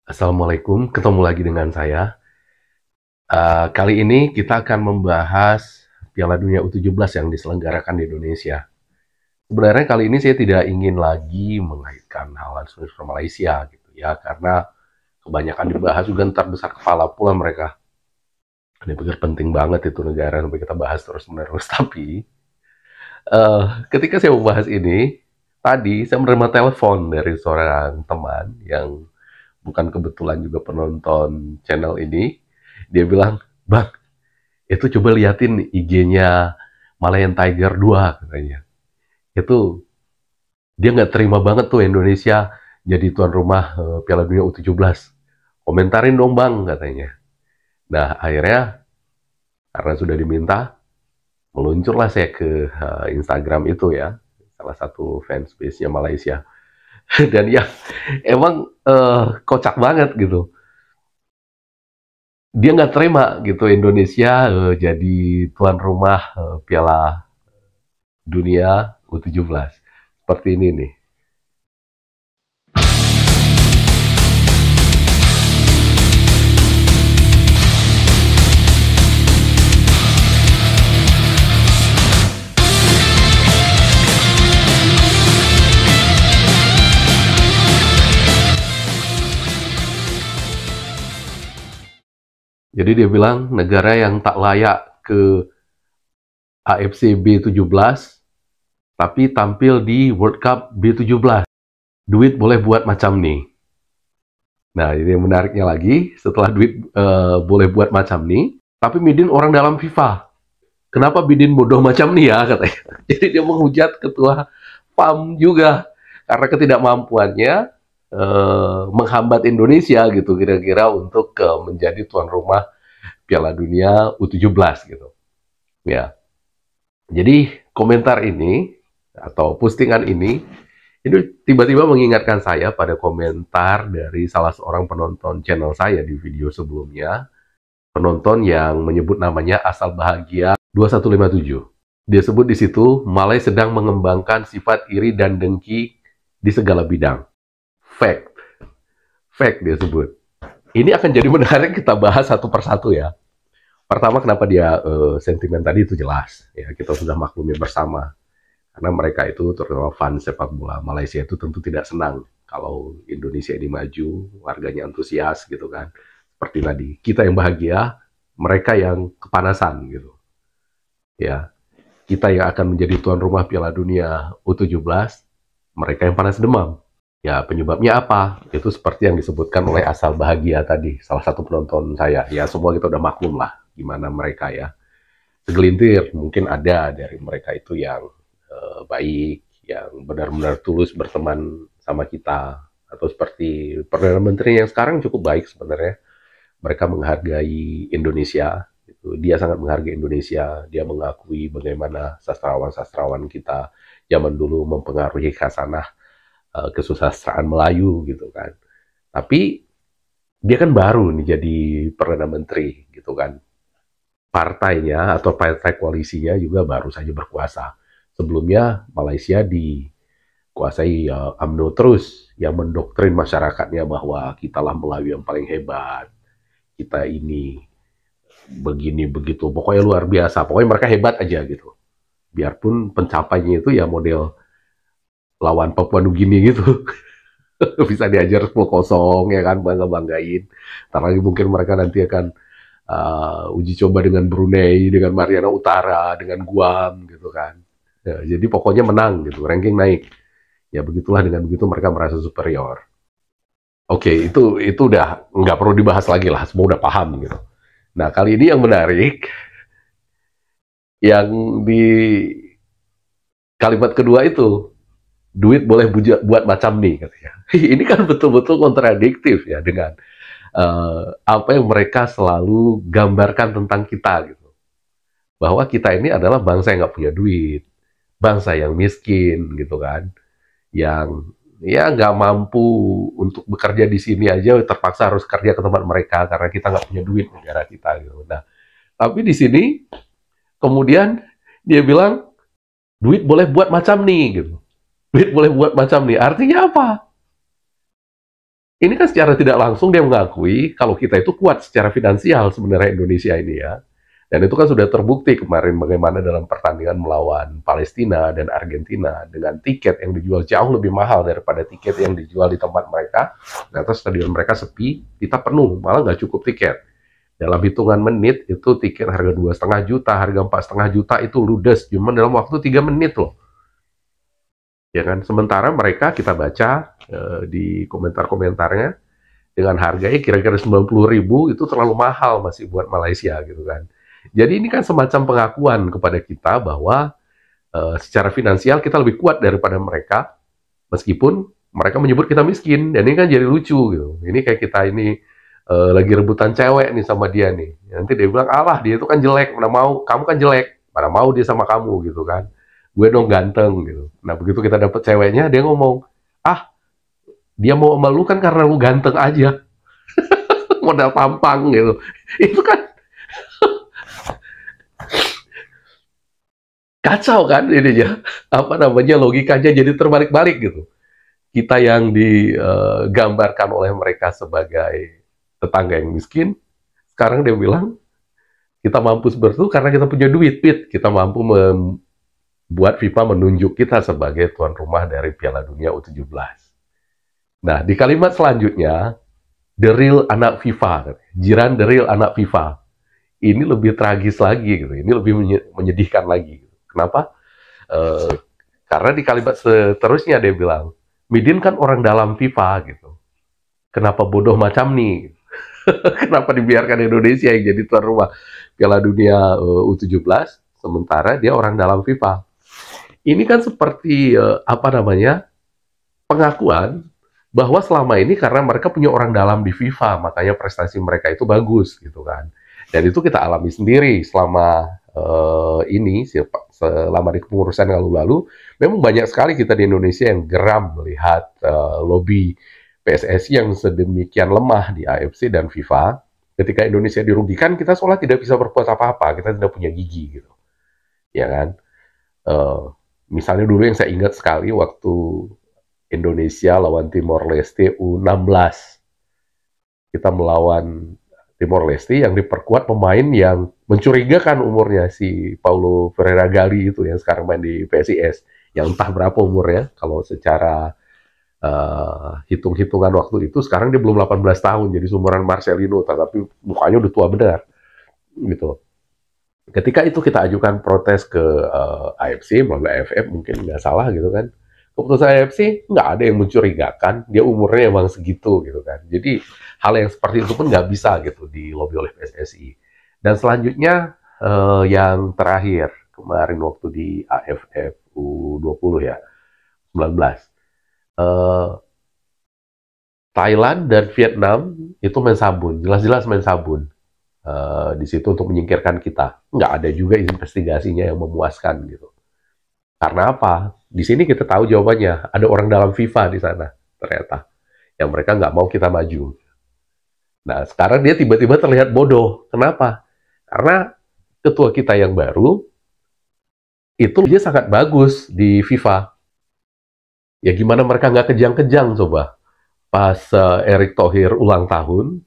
Assalamualaikum, ketemu lagi dengan saya. Kali ini kita akan membahas Piala Dunia U17 yang diselenggarakan di Indonesia. Sebenarnya kali ini saya tidak ingin lagi mengaitkan hal unsur Malaysia gitu ya, karena kebanyakan dibahas juga ntar besar kepala pula mereka. Ini pikir penting banget itu negara sampai kita bahas terus menerus. Tapi ketika saya membahas ini, tadi saya menerima telepon dari seorang teman yang bukan kebetulan juga penonton channel ini. Dia bilang, "Bang, itu coba liatin IG-nya Malayan Tiger 2," katanya. Itu dia nggak terima banget tuh Indonesia jadi tuan rumah Piala Dunia U17. Komentarin dong bang, katanya. Nah, akhirnya karena sudah diminta, meluncurlah saya ke Instagram itu ya, salah satu fanspace-nya Malaysia. Dan ya, emang kocak banget gitu. Dia nggak terima gitu Indonesia jadi tuan rumah Piala Dunia U17. Seperti ini nih. Jadi dia bilang negara yang tak layak ke AFC B17 tapi tampil di World Cup B17. Duit boleh buat macam nih. Nah, ini yang menariknya lagi, setelah duit boleh buat macam nih, tapi Midin orang dalam FIFA. Kenapa Bidin bodoh macam nih ya, katanya. Jadi dia menghujat ketua PAM juga karena ketidakmampuannya menghambat Indonesia gitu kira-kira untuk menjadi tuan rumah Piala Dunia U17 gitu. Ya. Jadi komentar ini atau postingan ini tiba-tiba mengingatkan saya pada komentar dari salah seorang penonton channel saya di video sebelumnya, penonton yang menyebut namanya Asal Bahagia 2157. Dia sebut di situ, Malay sedang mengembangkan sifat iri dan dengki di segala bidang. Fact. Fact dia sebut. Ini akan jadi menarik kita bahas satu persatu ya. Pertama, kenapa dia sentimen tadi itu jelas. Ya, kita sudah maklumi bersama. Karena mereka itu, terutama fans sepak bola Malaysia itu tentu tidak senang kalau Indonesia ini maju, warganya antusias gitu kan. Seperti tadi, kita yang bahagia, mereka yang kepanasan gitu. Ya, kita yang akan menjadi tuan rumah Piala Dunia U17, mereka yang panas demam. Ya, penyebabnya apa? Itu seperti yang disebutkan oleh Asal Bahagia tadi, salah satu penonton saya. Ya, semua kita udah maklum lah gimana mereka ya. Segelintir mungkin ada dari mereka itu yang baik, yang benar-benar tulus berteman sama kita. Atau seperti Perdana Menteri yang sekarang cukup baik sebenarnya. Mereka menghargai Indonesia. Dia sangat menghargai Indonesia. Dia mengakui bagaimana sastrawan-sastrawan kita zaman dulu mempengaruhi khasanah kesusastraan Melayu gitu kan. Tapi dia kan baru nih jadi Perdana Menteri gitu kan. Partainya atau partai koalisinya juga baru saja berkuasa. Sebelumnya Malaysia dikuasai UMNO terus yang mendoktrin masyarakatnya bahwa kitalah Melayu yang paling hebat. Kita ini begini begitu. Pokoknya luar biasa. Pokoknya mereka hebat aja gitu. Biarpun pencapaiannya itu ya model lawan Papua Nugini gitu. Bisa diajar 10-0 ya kan, bangga-banggain. Ntar lagi mungkin mereka nanti akan uji coba dengan Brunei, dengan Mariana Utara, dengan Guam gitu kan. Ya, jadi pokoknya menang gitu, ranking naik. Ya begitulah, dengan begitu mereka merasa superior. Oke, itu udah nggak perlu dibahas lagi lah, semua udah paham gitu. Nah, kali ini yang menarik, yang di kalimat kedua itu, duit boleh buat macam nih katanya. Ini kan betul-betul kontradiktif ya dengan apa yang mereka selalu gambarkan tentang kita gitu. Bahwa kita ini adalah bangsa yang nggak punya duit, bangsa yang miskin gitu kan, yang ya nggak mampu untuk bekerja di sini aja terpaksa harus kerja ke tempat mereka karena kita nggak punya duit negara kita gitu. Nah, tapi di sini kemudian dia bilang duit boleh buat macam nih gitu. Duit boleh buat macam nih. Artinya apa? Ini kan secara tidak langsung dia mengakui kalau kita itu kuat secara finansial sebenarnya Indonesia ini ya. Dan itu kan sudah terbukti kemarin bagaimana dalam pertandingan melawan Palestina dan Argentina dengan tiket yang dijual jauh lebih mahal daripada tiket yang dijual di tempat mereka. Ternyata stadion mereka sepi, kita penuh, malah nggak cukup tiket. Dalam hitungan menit itu tiket harga 2,5 juta, harga 4,5 juta itu ludes, cuma dalam waktu 3 menit loh. Ya kan? Sementara mereka kita baca di komentar-komentarnya dengan harganya kira-kira 90.000 itu terlalu mahal masih buat Malaysia gitu kan. Jadi ini kan semacam pengakuan kepada kita bahwa secara finansial kita lebih kuat daripada mereka, meskipun mereka menyebut kita miskin. Dan ini kan jadi lucu gitu. Ini kayak kita ini lagi rebutan cewek nih sama dia nih. Nanti dia bilang, alah dia itu kan jelek, mana mau, kamu kan jelek, mana mau dia sama kamu gitu kan. Gue dong ganteng gitu. Nah begitu kita dapet ceweknya, dia ngomong, ah dia mau sama lu kan karena lu ganteng aja. Modal tampang gitu. Itu kan kacau kan ininya. Apa namanya, logikanya jadi terbalik-balik gitu. Kita yang digambarkan oleh mereka sebagai tetangga yang miskin, sekarang dia bilang kita mampu seperti itu karena kita punya duit, Pit. Kita mampu membuat FIFA menunjuk kita sebagai tuan rumah dari Piala Dunia U17. Nah, di kalimat selanjutnya, the real anak FIFA, Jiran the real anak FIFA. Ini lebih tragis lagi gitu, ini lebih menyedihkan lagi. Kenapa? Karena di kalimat seterusnya dia bilang, Midin kan orang dalam FIFA gitu. Kenapa bodoh macam nih? Kenapa dibiarkan Indonesia yang jadi tuan rumah Piala Dunia U17, sementara dia orang dalam FIFA. Ini kan seperti apa namanya, pengakuan bahwa selama ini karena mereka punya orang dalam di FIFA, makanya prestasi mereka itu bagus gitu kan. Dan itu kita alami sendiri selama selama di kepengurusan lalu-lalu, memang banyak sekali kita di Indonesia yang geram melihat lobby PSSI yang sedemikian lemah di AFC dan FIFA. Ketika Indonesia dirugikan, kita seolah tidak bisa berbuat apa-apa, kita tidak punya gigi gitu, ya kan? Misalnya dulu yang saya ingat sekali waktu Indonesia lawan Timor Leste U16. Kita melawan Timor Leste yang diperkuat pemain yang mencurigakan umurnya, si Paulo Ferreira Gali itu yang sekarang main di PSIS, yang entah berapa umurnya, kalau secara hitung-hitungan waktu itu, sekarang dia belum 18 tahun, jadi seumuran Marcelino, tapi mukanya udah tua benar. Gitu. Ketika itu kita ajukan protes ke AFC, melalui AFF, mungkin nggak salah gitu kan. Keputusan AFC nggak ada yang mencurigakan, dia umurnya emang segitu gitu kan. Jadi hal yang seperti itu pun nggak bisa gitu di lobby oleh PSSI. Dan selanjutnya yang terakhir kemarin waktu di AFF U20 ya, 19. Thailand dan Vietnam itu main sabun, jelas-jelas main sabun di situ untuk menyingkirkan kita. Nggak ada juga investigasinya yang memuaskan gitu. Karena apa? Di sini kita tahu jawabannya. Ada orang dalam FIFA di sana ternyata, yang mereka nggak mau kita maju. Nah, sekarang dia tiba-tiba terlihat bodoh. Kenapa? Karena ketua kita yang baru itu dia sangat bagus di FIFA. Ya gimana mereka nggak kejang-kejang coba? Pas Erick Thohir ulang tahun,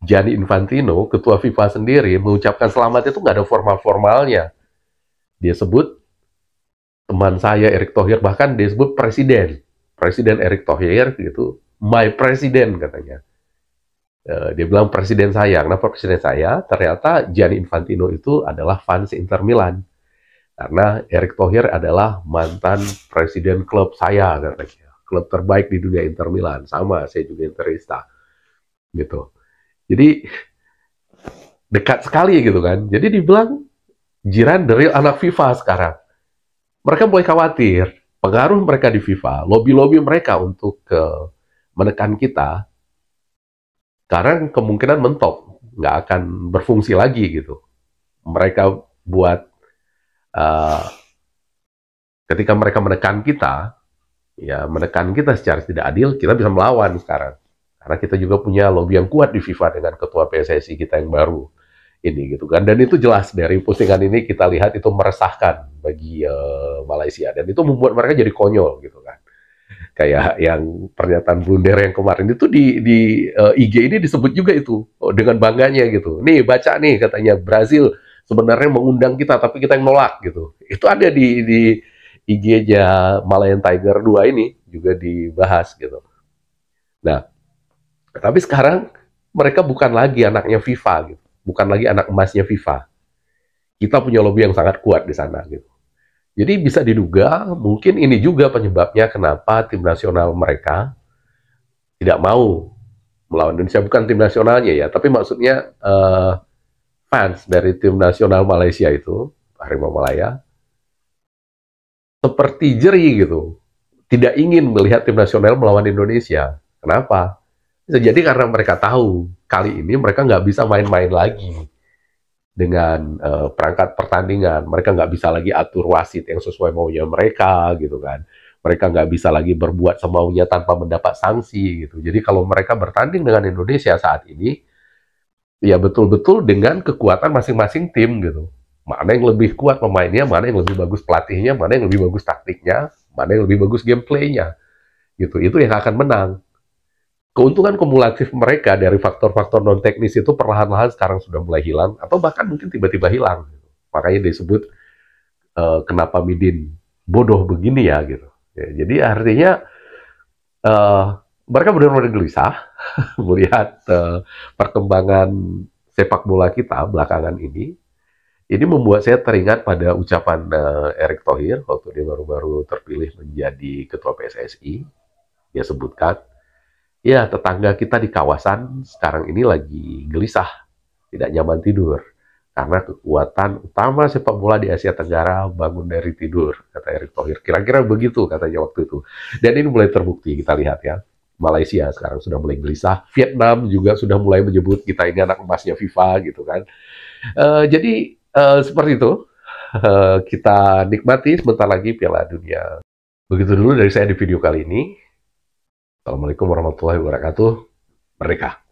Gianni Infantino, ketua FIFA sendiri, mengucapkan selamat itu nggak ada formal-formalnya. Dia sebut teman saya Erick Thohir, bahkan dia sebut Presiden Erick Thohir gitu, my president katanya. Dia bilang presiden saya. Kenapa presiden saya? Ternyata Gianni Infantino itu adalah fans Inter Milan. Karena Erick Thohir adalah mantan presiden klub saya katanya. Klub terbaik di dunia Inter Milan. Sama, saya juga Interista. Gitu. Jadi dekat sekali gitu kan. Jadi dibilang Jiran the real anak FIFA sekarang. Mereka mulai khawatir pengaruh mereka di FIFA, lobby-lobby mereka untuk menekan kita, sekarang kemungkinan mentok, nggak akan berfungsi lagi gitu. Mereka buat ketika mereka menekan kita, ya menekan kita secara tidak adil, kita bisa melawan sekarang. Karena kita juga punya lobby yang kuat di FIFA dengan ketua PSSI kita yang baru ini gitu kan. Dan itu jelas dari postingan ini kita lihat itu meresahkan bagi Malaysia, dan itu membuat mereka jadi konyol gitu kan. Kayak yang pernyataan blunder yang kemarin itu di IG ini disebut juga itu dengan bangganya gitu. Nih baca nih katanya Brazil sebenarnya mengundang kita tapi kita yang nolak gitu. Itu ada di IG-nya Malayan Tiger 2 ini juga dibahas gitu. Nah, tapi sekarang mereka bukan lagi anaknya FIFA gitu. Bukan lagi anak emasnya FIFA. Kita punya lobby yang sangat kuat di sana gitu. Jadi bisa diduga mungkin ini juga penyebabnya kenapa tim nasional mereka tidak mau melawan Indonesia. Bukan tim nasionalnya ya, tapi maksudnya fans dari tim nasional Malaysia itu, Harimau Malaya, seperti jeri gitu. Tidak ingin melihat tim nasional melawan Indonesia. Kenapa? Bisa jadi karena mereka tahu kali ini mereka nggak bisa main-main lagi dengan perangkat pertandingan. Mereka nggak bisa lagi atur wasit yang sesuai maunya mereka gitu kan. Mereka nggak bisa lagi berbuat semaunya tanpa mendapat sanksi gitu. Jadi kalau mereka bertanding dengan Indonesia saat ini, ya betul-betul dengan kekuatan masing-masing tim gitu. Mana yang lebih kuat pemainnya, mana yang lebih bagus pelatihnya, mana yang lebih bagus taktiknya, mana yang lebih bagus gameplaynya gitu. Itu yang akan menang. Keuntungan kumulatif mereka dari faktor-faktor non teknis itu perlahan-lahan sekarang sudah mulai hilang atau bahkan mungkin tiba-tiba hilang. Makanya disebut kenapa Midin bodoh begini ya gitu. Ya, jadi artinya uh, mereka benar-benar gelisah melihat perkembangan sepak bola kita belakangan ini. Ini membuat saya teringat pada ucapan Erick Thohir waktu dia baru-baru terpilih menjadi ketua PSSI. Dia sebutkan, ya, tetangga kita di kawasan sekarang ini lagi gelisah, tidak nyaman tidur. Karena kekuatan utama sepak bola di Asia Tenggara bangun dari tidur, kata Erick Thohir. Kira-kira begitu katanya waktu itu. Dan ini mulai terbukti, kita lihat ya. Malaysia sekarang sudah mulai gelisah. Vietnam juga sudah mulai menyebut kita ini anak emasnya FIFA gitu kan. Jadi seperti itu. Kita nikmati sebentar lagi Piala Dunia. Begitu dulu dari saya di video kali ini. Assalamualaikum warahmatullahi wabarakatuh. Merdeka!